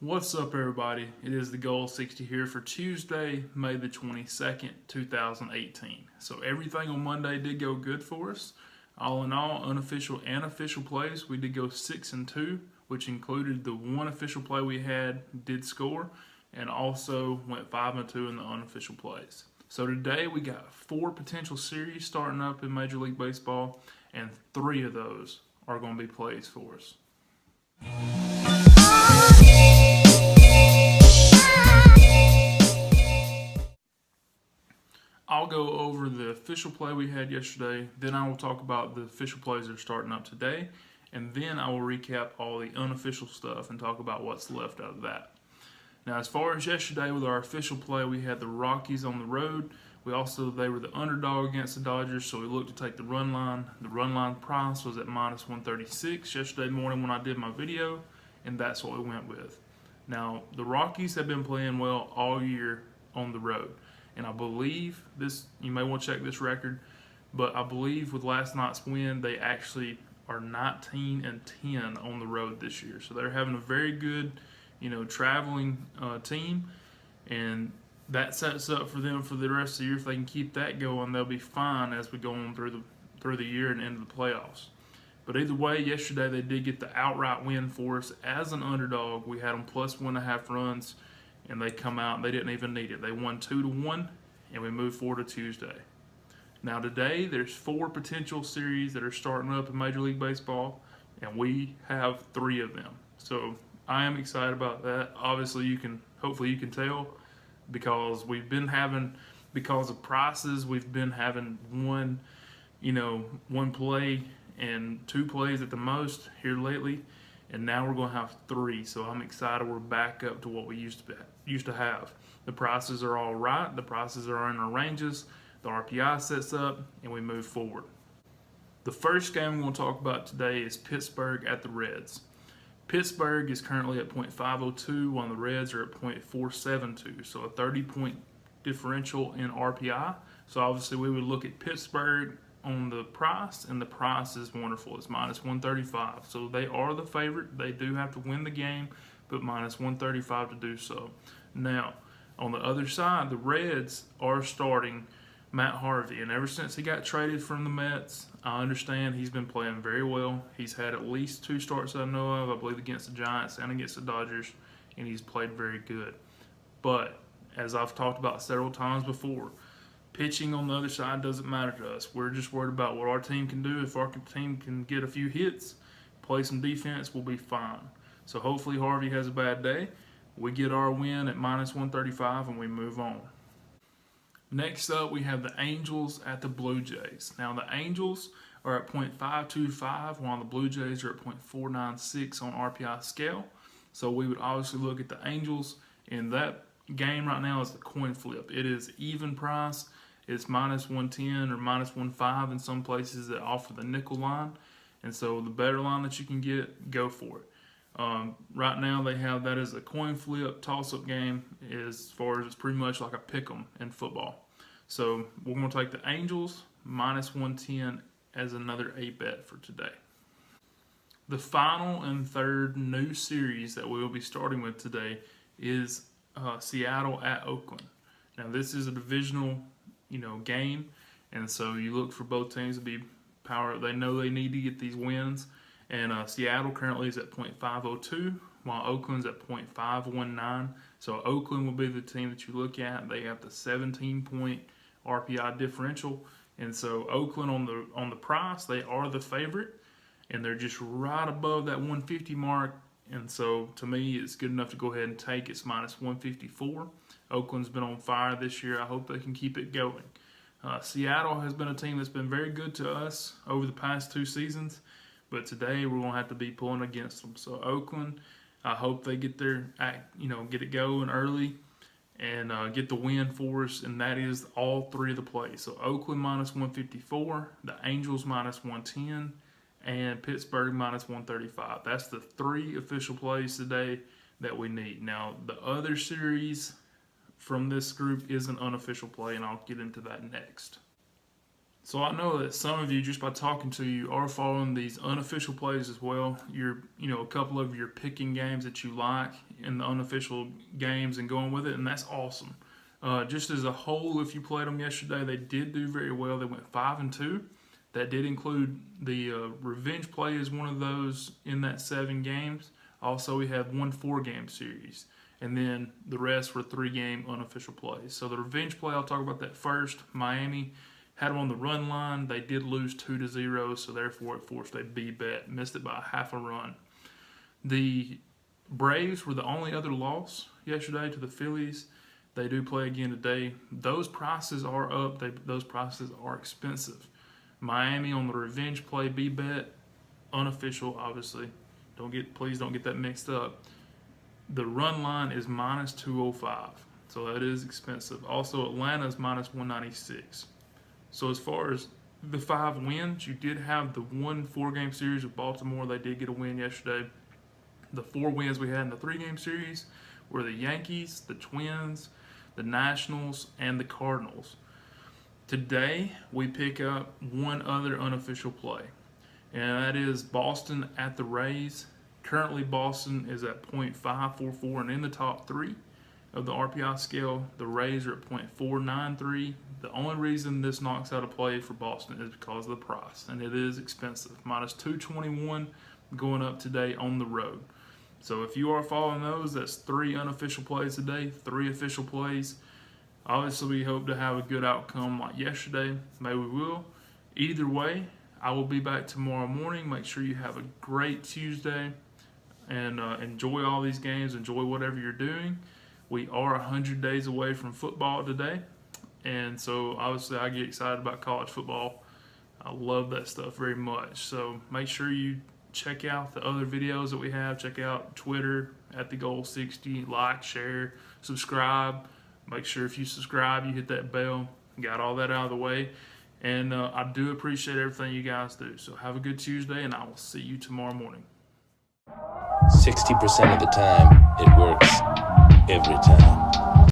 What's up, everybody? It is Thegoal60 here for Tuesday, May the 22nd, 2018. So everything on Monday did go good for us. All in all, unofficial and official plays, we did go 6-2, which included the one official play we had did score, and also went 5-2 in the unofficial plays. So today we got 4 potential series starting up in Major League Baseball, and 3 of those are going to be plays for us. I'll go over the official play we had yesterday, then I will talk about the official plays that are starting up today, and then I will recap all the unofficial stuff and talk about what's left out of that. Now, as far as yesterday with our official play, we had the Rockies on the road. They were the underdog against the Dodgers, so we looked to take the run line. The run line price was at -136 yesterday morning when I did my video, and that's what we went with. Now, the Rockies have been playing well all year on the road. And I believe this, you may want to check this record, but I believe with last night's win, they actually are 19-10 on the road this year. So they're having a very good, traveling team, and that sets up for them for the rest of the year. If they can keep that going, they'll be fine as we go on through the year and into the playoffs. But either way, yesterday they did get the outright win for us as an underdog. We had them plus 1.5 runs. And they come out and they didn't even need it. They won 2-1, and we move forward to Tuesday. Now today, there's 4 potential series that are starting up in Major League Baseball, and we have 3 of them. So I am excited about that. Obviously, hopefully you can tell, because because of prices, we've been having one play and 2 plays at the most here lately. And now we're going to have 3, so I'm excited. We're back up to what we used to have. The prices are all right. The prices are in our ranges. The RPI sets up, and we move forward. The first game we're going to talk about today is Pittsburgh at the Reds. Pittsburgh is currently at .502, while the Reds are at .472, so a 30-point differential in RPI. So obviously we would look at Pittsburgh on the price, and the price is wonderful. It's -135, so they are the favorite. They do have to win the game, but -135 to do so. Now, on the other side, the Reds are starting Matt Harvey, and ever since he got traded from the Mets, I understand he's been playing very well. He's had at least 2 starts that I know of, I believe against the Giants and against the Dodgers, and he's played very good. But as I've talked about several times before, pitching on the other side doesn't matter to us. We're just worried about what our team can do. If our team can get a few hits, play some defense, we'll be fine. So hopefully Harvey has a bad day. We get our win at -135 and we move on. Next up, we have the Angels at the Blue Jays. Now the Angels are at .525, while the Blue Jays are at .496 on RPI scale. So we would obviously look at the Angels, and that game right now is the coin flip. It is even price. It's -110 or -105 in some places that offer the nickel line. And so the better line that you can get, go for it. Right now they have that as a coin flip toss-up game, as far as it's pretty much like a pick'em in football. So we're going to take the Angels -110 as another A-bet for today. The final and third new series that we will be starting with today is Seattle at Oakland. Now this is a divisional, game, and so you look for both teams to be power. They know they need to get these wins, and Seattle currently is at .502, while Oakland's at .519. So Oakland will be the team that you look at. They have the 17-point RPI differential, and so Oakland on the price, they are the favorite, and they're just right above that 150 mark. And so, to me, it's good enough to go ahead and take. It's -154. Oakland's been on fire this year. I hope they can keep it going. Seattle has been a team that's been very good to us over the past 2 seasons, but today we're going to have to be pulling against them. So, Oakland, I hope they get get it going early and get the win for us, and that is all 3 of the plays. So, Oakland -154, the Angels -110, and Pittsburgh -135. That's the 3 official plays today that we need. Now, the other series from this group is an unofficial play, and I'll get into that next. So I know that some of you, just by talking to you, are following these unofficial plays as well. A couple of your picking games that you like in the unofficial games and going with it, and that's awesome. Just as a whole, if you played them yesterday, they did do very well. They went 5-2. That did include the revenge play as one of those in that 7 games. Also, we had 1 4-game series, and then the rest were 3-game unofficial plays. So the revenge play, I'll talk about that first. Miami had them on the run line. They did lose 2-0, so therefore it forced a B bet. Missed it by half a run. The Braves were the only other loss yesterday to the Phillies. They do play again today. Those prices are up. Those prices are expensive. Miami on the revenge play B bet, unofficial, obviously. Please don't get that mixed up. The run line is minus 205, so that is expensive. Also, Atlanta's minus 196. So as far as the 5 wins, you did have the 1 4-game series with Baltimore. They did get a win yesterday. The 4 wins we had in the 3-game series were the Yankees, the Twins, the Nationals, and the Cardinals. Today, we pick up one other unofficial play, and that is Boston at the Rays. Currently, Boston is at .544 and in the top 3 of the RPI scale. The Rays are at .493. The only reason this knocks out a play for Boston is because of the price, and it is expensive. Minus 221 going up today on the road. So if you are following those, that's 3 unofficial plays today, 3 official plays. Obviously, we hope to have a good outcome like yesterday. Maybe we will. Either way, I will be back tomorrow morning. Make sure you have a great Tuesday and enjoy all these games. Enjoy whatever you're doing. We are 100 days away from football today. And so, obviously, I get excited about college football. I love that stuff very much. So, make sure you check out the other videos that we have. Check out Twitter at Thegoal60. Like, share, subscribe. Make sure if you subscribe, you hit that bell. Got all that out of the way. And I do appreciate everything you guys do. So, have a good Tuesday, and I will see you tomorrow morning. 60% of the time, it works every time.